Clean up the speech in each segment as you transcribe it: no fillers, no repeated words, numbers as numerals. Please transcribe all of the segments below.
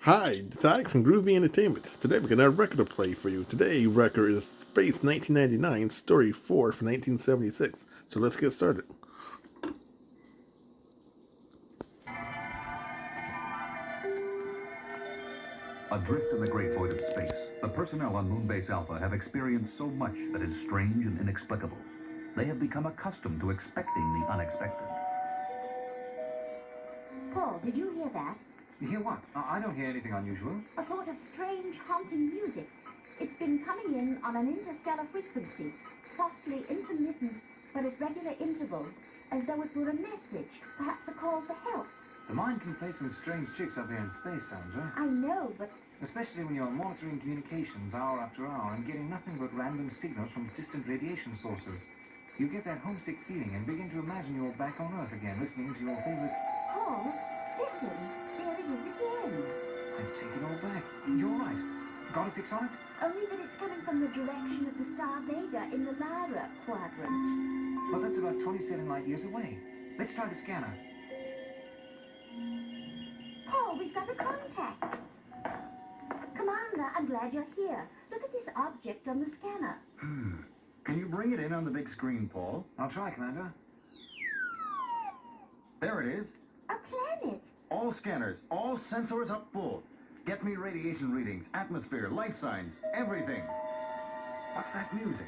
Hi, it's Alex from Groovy Entertainment. Today we got a record to play for you. Today record is Space 1999, Story 4 from 1976. So let's get started. Adrift in the great void of space, the personnel on Moonbase Alpha have experienced so much that is strange and inexplicable. They have become accustomed to expecting the unexpected. Paul, did you hear that? You hear what? I don't hear anything unusual. A sort of strange, haunting music. It's been coming in on an interstellar frequency, softly intermittent, but at regular intervals, as though it were a message, perhaps a call for help. The mind can play some strange tricks up there in space, Sandra. I know, but Especially when you're monitoring communications hour after hour and getting nothing but random signals from distant radiation sources. You get that homesick feeling and begin to imagine you're back on Earth again, listening to your favorite... Paul, listen, there it is again. I take it all back. You're right. Got a fix on it? Only that it's coming from the direction of the star Vega in the Lyra quadrant. Well, that's about 27 light years away. Let's try the scanner. Paul, we've got a contact. Commander, I'm glad you're here. Look at this object on the scanner. Can you bring it in on the big screen, Paul? I'll try, Commander. There it is. A planet. All scanners, all sensors up full. Get me radiation readings, atmosphere, life signs, everything. What's that music?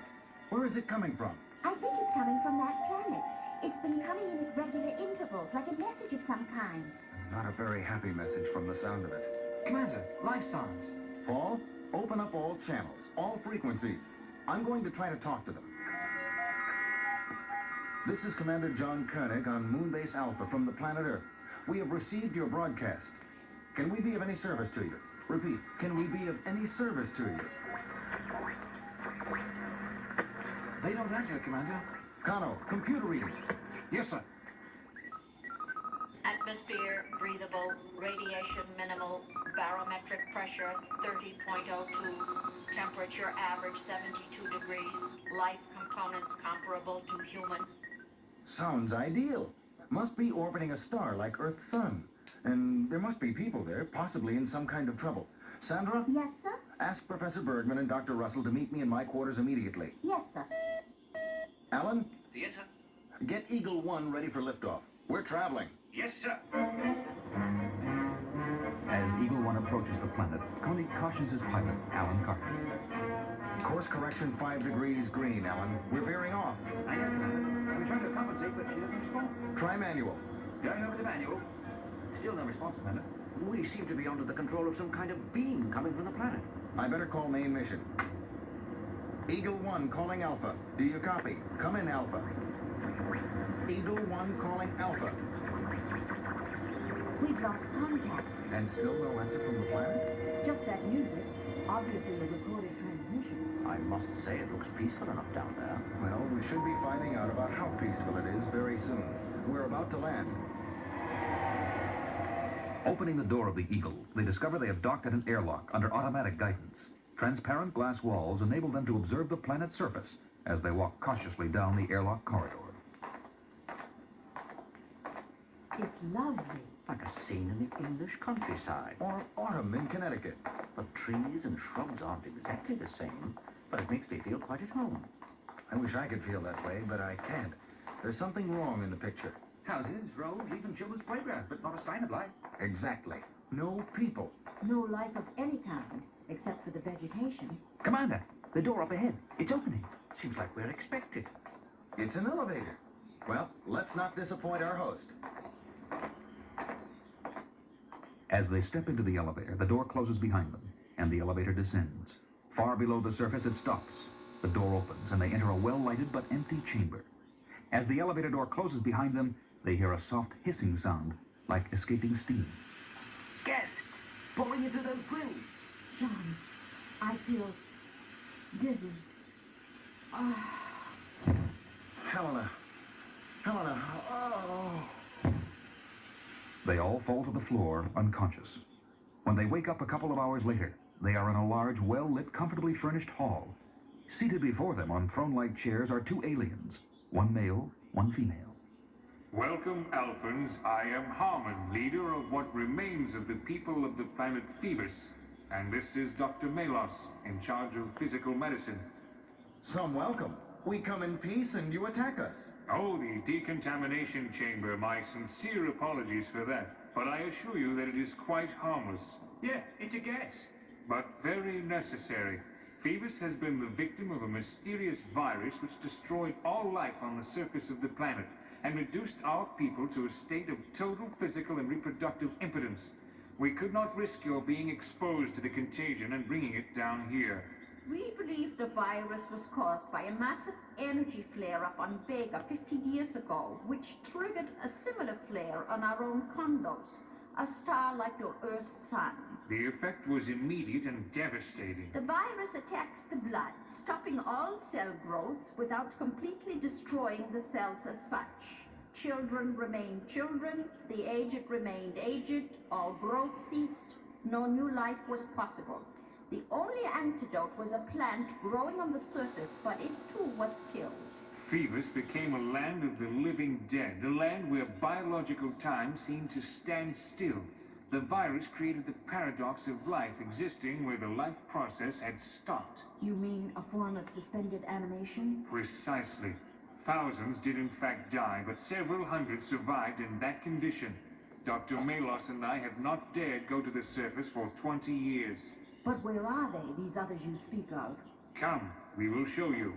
Where is it coming from? I think it's coming from that planet. It's been coming in at regular intervals, like a message of some kind. Not a very happy message from the sound of it. Commander, life signs. Paul, open up all channels, all frequencies. I'm going to try to talk to them. This is Commander John Koenig on Moonbase Alpha from the planet Earth. We have received your broadcast. Can we be of any service to you? Repeat, can we be of any service to you? They don't answer, Commander. Kano, computer readings. Yes, sir. Atmosphere breathable, radiation minimal, barometric pressure 30.02, temperature average 72 degrees, life components comparable to human. Sounds ideal. Must be orbiting a star like Earth's sun. And there must be people there, possibly in some kind of trouble. Sandra, Yes, sir? ask Professor Bergman and Dr. Russell to meet me in my quarters immediately. Yes, sir. Alan, Yes, sir. get Eagle 1 ready for liftoff. We're traveling. Yes, sir. As Eagle 1 approaches the planet, Koenig cautions his pilot, Alan Carter. Course correction 5 degrees green, Alan. We're veering off. I am, Commander. I'm trying to compensate, but she doesn't respond. Try manual. Going over the manual. Still no response, Commander. We seem to be under the control of some kind of beam coming from the planet. I better call main mission. Eagle 1 calling Alpha. Do you copy? Come in, Alpha. Eagle 1 calling Alpha. We've lost contact. And still no answer from the planet? Just that music. Obviously a recorded transmission. I must say it looks peaceful enough down there. Well, we should be finding out about how peaceful it is very soon. We're about to land. Opening the door of the Eagle, they discover they have docked at an airlock under automatic guidance. Transparent glass walls enable them to observe the planet's surface as they walk cautiously down the airlock corridor. It's lovely. Like a scene in the English countryside. Or autumn in Connecticut. The trees and shrubs aren't exactly the same, but it makes me feel quite at home. I wish I could feel that way, but I can't. There's something wrong in the picture. Houses, roads, even children's playgrounds, but not a sign of life. Exactly. No people. No life of any kind, except for the vegetation. Commander, the door up ahead. It's opening. Seems like we're expected. It's an elevator. Well, let's not disappoint our host. As they step into the elevator, the door closes behind them, and the elevator descends. Far below the surface, it stops. The door opens, and they enter a well-lighted but empty chamber. As the elevator door closes behind them, they hear a soft hissing sound, like escaping steam. Guest! Pouring into those grills! John, I feel dizzy. Helena. Helena. Oh. They all fall to the floor, unconscious. When they wake up a couple of hours later, they are in a large, well-lit, comfortably furnished hall. Seated before them on throne-like chairs are two aliens, one male, one female. Welcome, Alphans. I am Harmon, leader of what remains of the people of the planet Phoebus. And this is Dr. Melos, in charge of physical medicine. Some welcome. We come in peace and you attack us. Oh, the decontamination chamber. My sincere apologies for that. But I assure you that it is quite harmless. Yeah, it's a gas. But very necessary. Phoebus has been the victim of a mysterious virus which destroyed all life on the surface of the planet and reduced our people to a state of total physical and reproductive impotence. We could not risk your being exposed to the contagion and bringing it down here. We believe the virus was caused by a massive energy flare-up on Vega 50 years ago, which triggered a similar flare on our own Condos, a star like your Earth's sun. The effect was immediate and devastating. The virus attacks the blood, stopping all cell growth without completely destroying the cells as such. Children remained children, the aged remained aged, all growth ceased, no new life was possible. The only antidote was a plant growing on the surface, but it too was killed. Phoebus became a land of the living dead, a land where biological time seemed to stand still. The virus created the paradox of life existing where the life process had stopped. You mean a form of suspended animation? Precisely. Thousands did in fact die, but several hundred survived in that condition. Dr. Melos and I have not dared go to the surface for 20 years. But where are they, these others you speak of? Come, we will show you.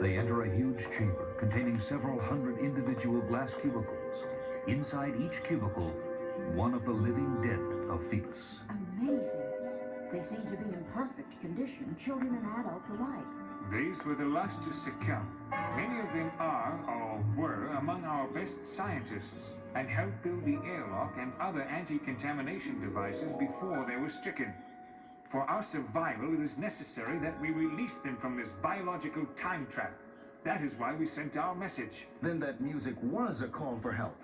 They enter a huge chamber containing several hundred individual glass cubicles. Inside each cubicle, one of the living dead of Phoebus. Amazing. They seem to be in perfect condition, children and adults alike. These were the last to succumb. Many of them are, or were, among our best scientists, and helped build the airlock and other anti-contamination devices before they were stricken. For our survival, it is necessary that we release them from this biological time trap. That is why we sent our message. Then that music was a call for help.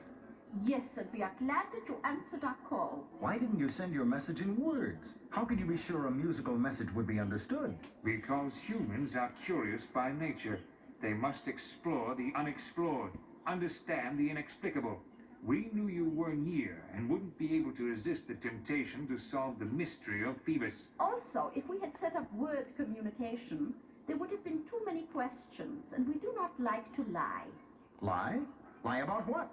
Yes, and we are glad that you answered our call. Why didn't you send your message in words? How could you be sure a musical message would be understood? Because humans are curious by nature. They must explore the unexplored, understand the inexplicable. We knew you were near and wouldn't be able to resist the temptation to solve the mystery of Phoebus. Also, if we had set up word communication, there would have been too many questions, and we do not like to lie. Lie? Lie about what?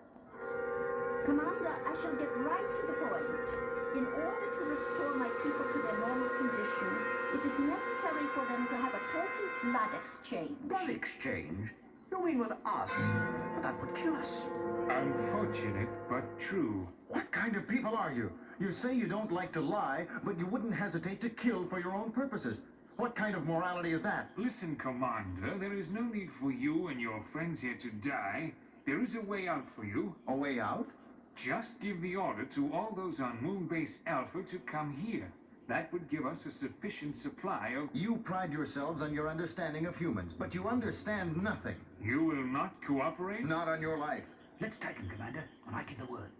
Commander, I shall get right to the point. In order to restore my people to their normal condition, it is necessary for them to have a total blood exchange. Blood exchange? You mean with us? That would kill us. Unfortunate, but true. What kind of people are you? You say you don't like to lie, but you wouldn't hesitate to kill for your own purposes. What kind of morality is that? Listen, Commander, there is no need for you and your friends here to die. There is a way out for you. A way out? Just give the order to all those on Moonbase Alpha to come here. That would give us a sufficient supply of... You pride yourselves on your understanding of humans, but you understand nothing. You will not cooperate? Not on your life. Let's take him, Commander, when I give the word.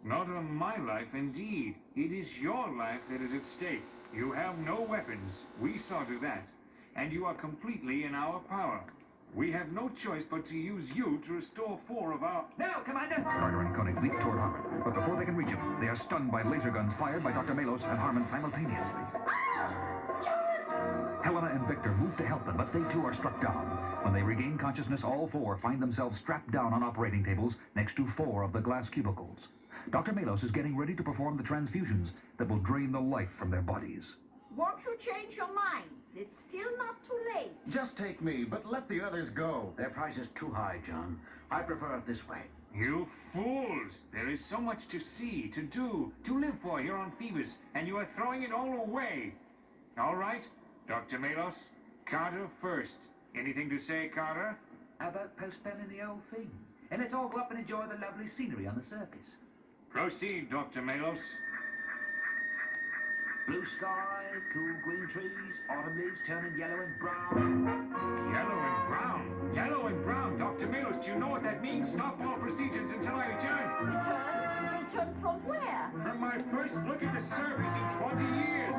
Not on my life, indeed. It is your life that is at stake. You have no weapons. We saw to that. And you are completely in our power. We have no choice but to use you to restore 4 of our... Now, Commander! Carter and Koenig leap toward Harmon, but before they can reach him, they are stunned by laser guns fired by Dr. Melos and Harmon simultaneously. Helena and Victor move to help them, but they too are struck down. When they regain consciousness, all 4 find themselves strapped down on operating tables next to 4 of the glass cubicles. Dr. Melos is getting ready to perform the transfusions that will drain the life from their bodies. Won't you change your minds? It's still not too late. Just take me, but let the others go. Their price is too high, John. I prefer it this way. You fools! There is so much to see, to do, to live for here on Phoebus, and you are throwing it all away. All right, Dr. Melos, Carter first. Anything to say, Carter? How about postponing the whole thing? And let's all go up and enjoy the lovely scenery on the surface. Proceed, Dr. Melos. Blue sky, cool green trees, autumn leaves turning yellow and brown. Yellow and brown. Yellow and brown. Dr. Melos, do you know what that means? Stop all procedures until I return. Return? Return from where? From my first look at the surface in 20 years.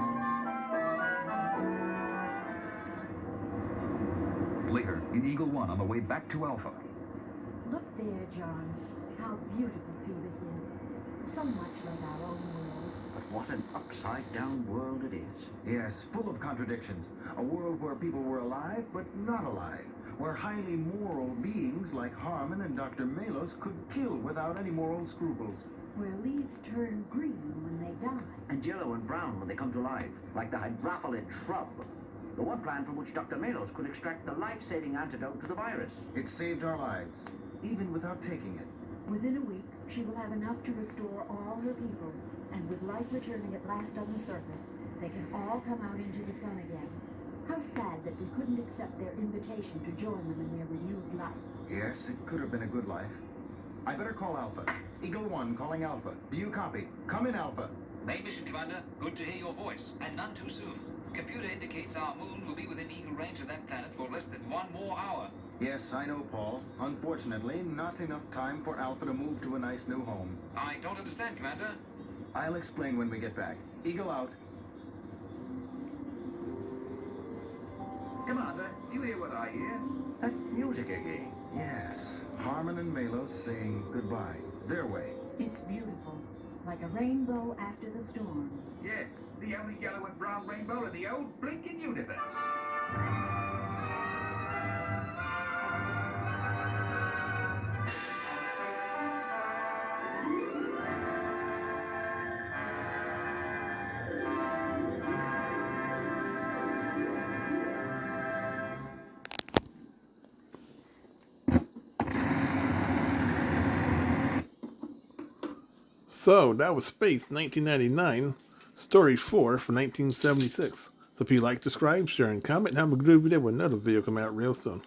Later, in Eagle 1 on the way back to Alpha. Look there, John. How beautiful Phoebus is. So much like our own world. But what an upside-down world it is. Yes, full of contradictions. A world where people were alive, but not alive. Where highly moral beings like Harmon and Dr. Malos could kill without any moral scruples. Where leaves turn green when they die. And yellow and brown when they come to life, like the hydrophyllid shrub. The one plant from which Dr. Malos could extract the life-saving antidote to the virus. It saved our lives, even without taking it. Within a week, she will have enough to restore all her people. And with life returning at last on the surface, they can all come out into the sun again. How sad that we couldn't accept their invitation to join them in their renewed life. Yes, it could have been a good life. I better call Alpha. Eagle 1 calling Alpha. Do you copy? Come in, Alpha. Main mission, Commander. Good to hear your voice, and none too soon. Computer indicates our moon will be within eagle range of that planet for less than 1 more hour. Yes, I know, Paul. Unfortunately, not enough time for Alpha to move to a nice new home. I don't understand, Commander. I'll explain when we get back. Eagle out. Commander, do you hear what I hear? That music again. Yes, Harmon and Malos saying goodbye. Their way. It's beautiful. Like a rainbow after the storm. Yeah, the only yellow and brown rainbow in the old blinking universe. So, that was Space 1999, Story 4 from 1976. So if you like, subscribe, share, and comment, and have a groovy day with another video coming out real soon.